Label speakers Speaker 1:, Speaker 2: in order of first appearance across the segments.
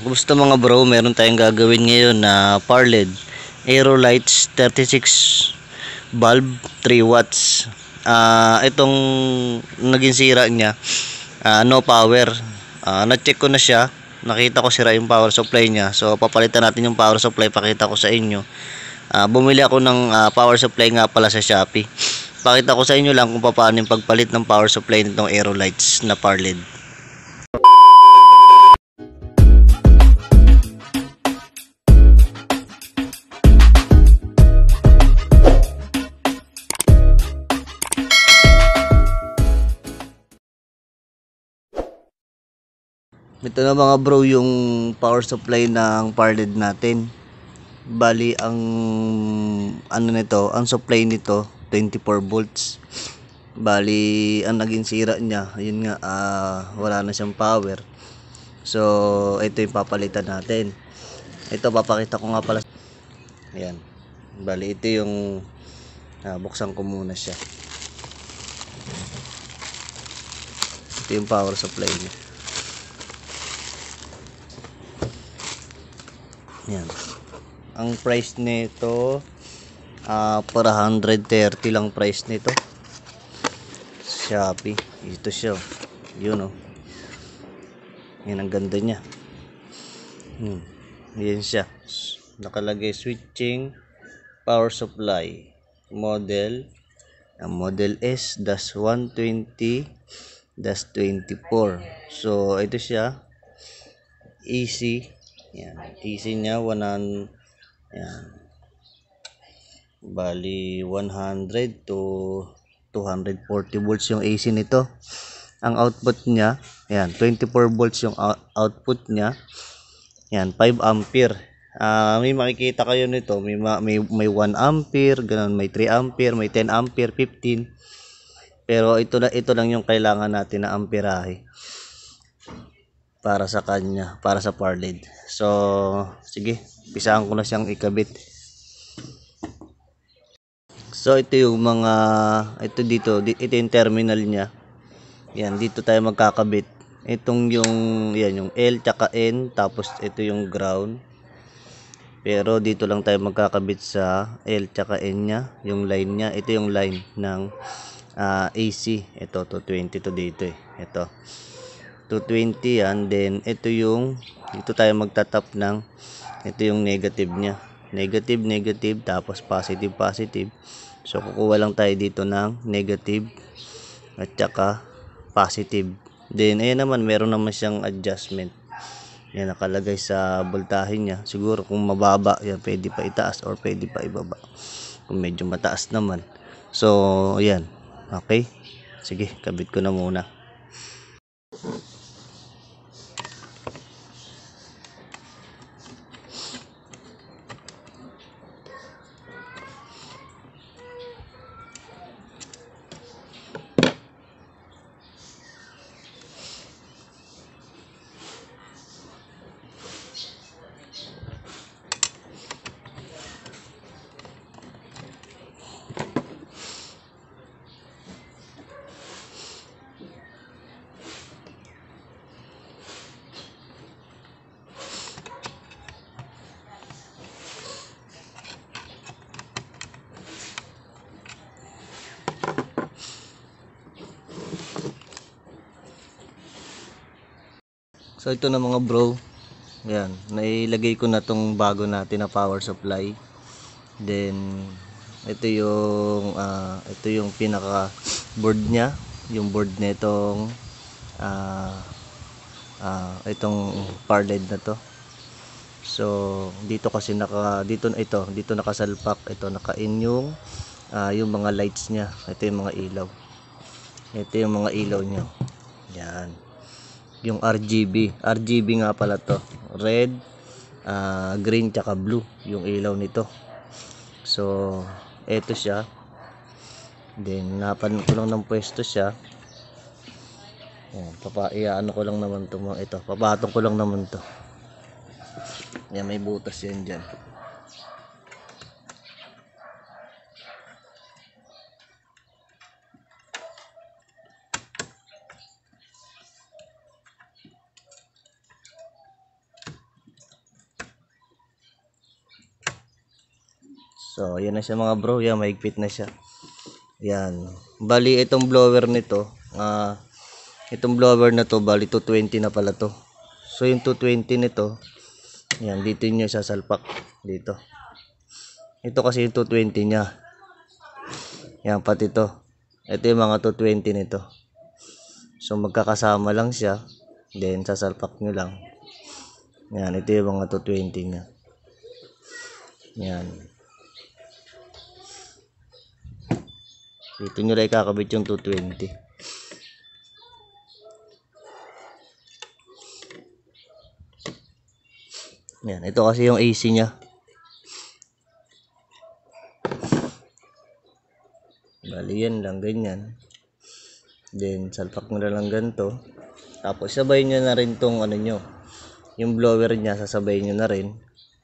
Speaker 1: Gusto mga bro, meron tayong gagawin ngayon na power LED Aerolites 36 bulb 3 watts. Itong naging sira niya, no power. Na-check ko na siya, nakita ko sira yung power supply niya. So papalitan natin yung power supply, pakita ko sa inyo. Bumili ako ng power supply nga pala sa Shopee. Pakita ko sa inyo lang kung paano yung pagpalit ng power supply nitong Aerolites na power LED. Ito na mga bro yung power supply ng power LED natin. Bali ang ano nito, ang supply nito 24 volts. Bali ang naging sira niya, yun nga, wala na siyang power. So ito yung papalitan natin. Ito papakita ko nga pala. Ayan. Bali ito yung buksan ko muna siya. Ito yung power supply niya. Yan. Ang price nito para 130 lang price nito. Shopee. Ito siya. Yun oh. Yan ang ganda niya. Yan siya. Nakalagay switching power supply model. Ang model S-120-24. So ito siya. AC. Yan, AC niya 100. Yan. Bali 100 to 240 volts yung AC nito. Ang output niya, yan, 24 volts yung output niya. Yan, 5 ampere. May makikita kayo nito, may 1 ampere, ganun, may 3 ampere, may 10 ampere, 15. Pero ito lang yung kailangan natin na amperahe para sa kanya, para sa power LED. So, sige, pisahan ko na siyang ikabit. So, ito yung mga, ito yung terminal niya. Yan, dito tayo magkakabit. Itong yung, yan, yung L tsaka N, tapos ito yung ground. Pero dito lang tayo magkakabit sa L tsaka N niya, yung line niya. Ito yung line ng AC. Ito, 220 to dito eh. Ito. 220 yan, then ito yung dito tayo magtatap ng ito yung negative nya, negative tapos positive. So kukuha lang tayo dito ng negative at saka positive. Then ayan naman, meron naman siyang adjustment, yan nakalagay sa voltahe nya. Siguro kung mababa yan, pwede pa itaas or pwede pa ibaba kung medyo mataas naman. So ayan, okay, sige, kabit ko na muna. So ito na mga bro, yan, nailagay ko na tong bago natin na power supply. Then ito yung pinaka board nya, yung board nitong itong power LED na to. So dito kasi dito nakasalpak, ito naka-in yung mga lights nya. Ito yung mga ilaw. Ito yung mga ilaw nya. Yan. Yung RGB nga pala to, red, green tsaka blue yung ilaw nito. So eto siya, then napan ko lang ng pwesto siya. Ano ko lang naman to, ito papatong ko lang naman to. Yan, may butas yan dyan. So, yan na siya mga bro. Yan, mahigpit na siya. Yan. Bali, itong blower nito, itong blower na to, bali 220 na pala to. So, yung 220 nito, yan, dito nyo sasalpak. Dito. Ito kasi yung 220 niya. Yan, pati to. Ito yung mga 220 nito. So, magkakasama lang siya. Then, sasalpak nyo lang. Yan, ito yung mga 220 niya. Yan. Dito nyo lang ikakabit yung 220. Yan, ito kasi yung AC niya. Bali yan lang, ganyan. Then, salpak nyo na lang ganito. Tapos, sabay nyo na rin tong ano nyo. Yung blower niya, sasabay nyo na rin.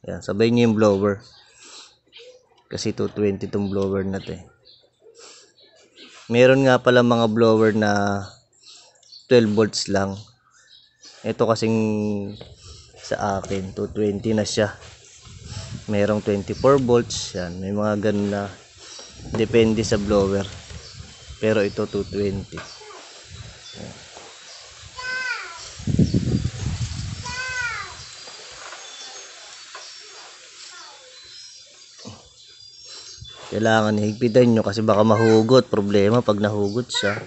Speaker 1: Yan, sabay nyo yung blower. Kasi 220 tong blower na to eh. Meron nga pala mga blower na 12 volts lang. Ito kasing sa akin, 220 na siya. Merong 24 volts. Yan, may mga ganun na depende sa blower. Pero ito 220. Yan. Kailangan higpitan nyo kasi baka mahugot. Problema pag nahugot siya,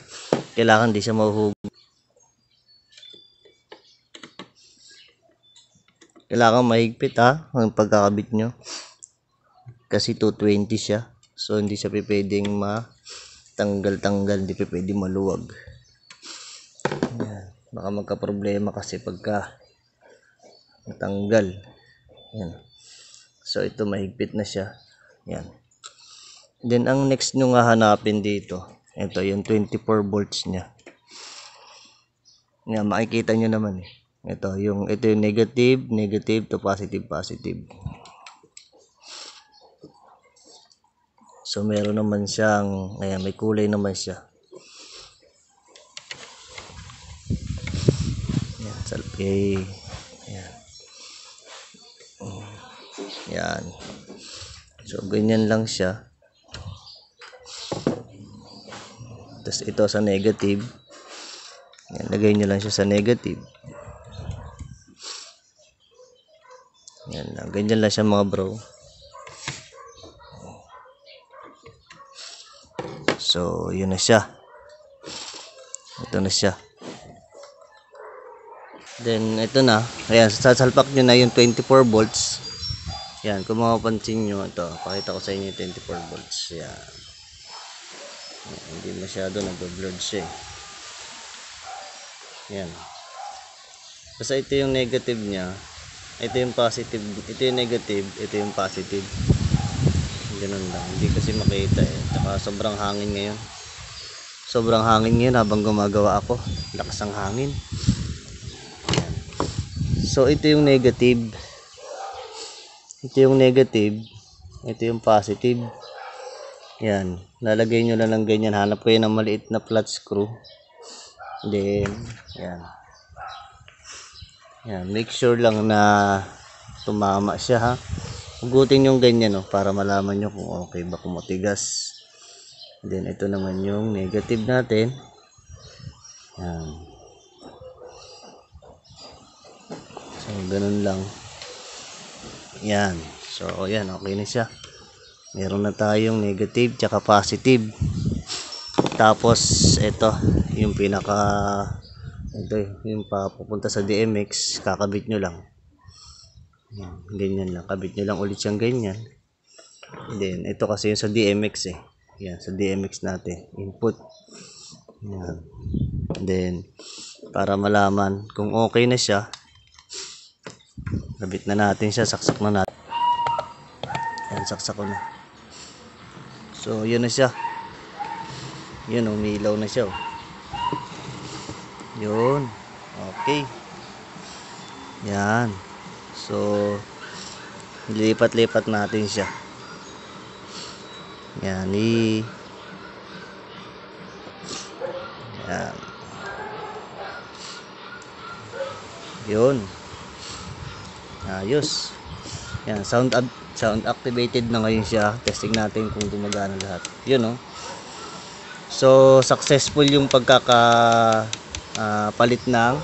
Speaker 1: kailangan di siya mahugot. Kailangan mahigpit ang pagkakabit nyo. Kasi 220 siya. So hindi siya pwedeng matanggal-tanggal. Hindi pwedeng maluwag. Yan. Baka magka-problema kasi pagka natanggal. Yan. So ito mahigpit na siya. Yan. Then, ang next nyo nga hanapin dito, ito yung 24 volts nya. Yan, makikita nyo naman eh. Ito yung negative, negative to positive, positive. So, meron naman siyang, ayan, may kulay naman siya. Yan, salpay. Yan. Yan. So, ganyan lang siya. Tapos ito sa negative. Yan, lagay nyo lang siya sa negative. Yan lang. Ganyan lang siya mga bro. So, yun na siya. Ito na siya. Then, ito na. Ayan, sasalpak nyo na yung 24 volts. Yan, kung mapapansin nyo, ito. Pakita ko sa inyo yung 24 volts. Yan. Hindi masyado nag-blurred siya eh. Yan. Basta ito yung negative nya, ito yung positive, ito yung negative, ito yung positive. Ganun lang, hindi kasi makita eh. Tsaka sobrang hangin ngayon. Sobrang hangin ngayon habang gumagawa ako. Lakas ng hangin. Yan. So ito yung negative. Ito yung negative, ito yung positive. Yan, lalagay nyo lang ng ganyan. Hanap kayo ng maliit na flat screw. Then, yan. Yan, make sure lang na tumama siya ha. Hugutin yung ganyan no, para malaman nyo kung okay ba, kung matigas. Then, ito naman yung negative natin. Yan. So, ganun lang. Yan. So, yan, okay na siya. Meron na tayong negative tsaka positive. Tapos ito yung pinaka, ito yung papupunta sa DMX, kakabit nyo lang. Yan, ganyan lang, kabit nyo lang ulit siyang ganyan. Then ito kasi yung sa DMX eh. Yan, sa DMX natin input. Yan. Then para malaman kung okay na siya, kabit na natin siya, saksak na natin. Yan, saksak ko na. So, yun na siya. Yun, umilaw na siya. Yun. Okay. Yan. So, lipat-lipat natin siya. Yan. Yan. Yun. Ayos. Yan. Sound activated na ngayon siya. Testing natin kung gumagana lahat. Yun, oh. So, successful yung palit ng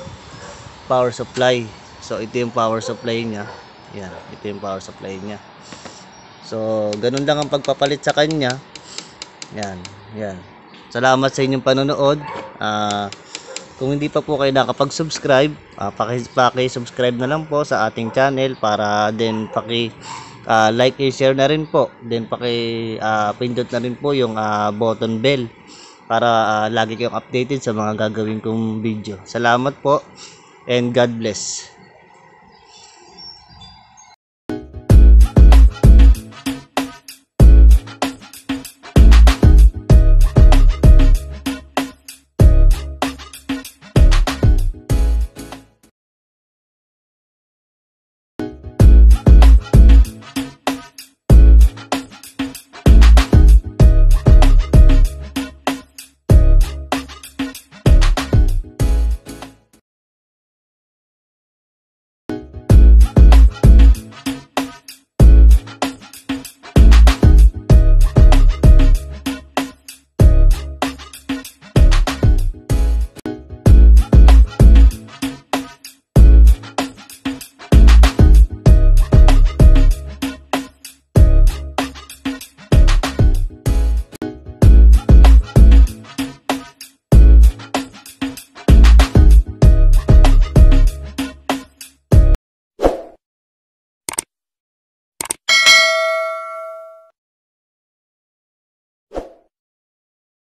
Speaker 1: power supply. So, ito yung power supply niya. Yan, ito yung power supply niya. So, ganun lang ang pagpapalit sa kanya. Yan, yan. Salamat sa inyong panonood. Kung hindi pa po kayo nakapag-subscribe, paki-subscribe na lang po sa ating channel para din like and share na rin po. Then pindot na rin po yung button bell para lagi kayong updated sa mga gagawin kong video. Salamat po and God bless.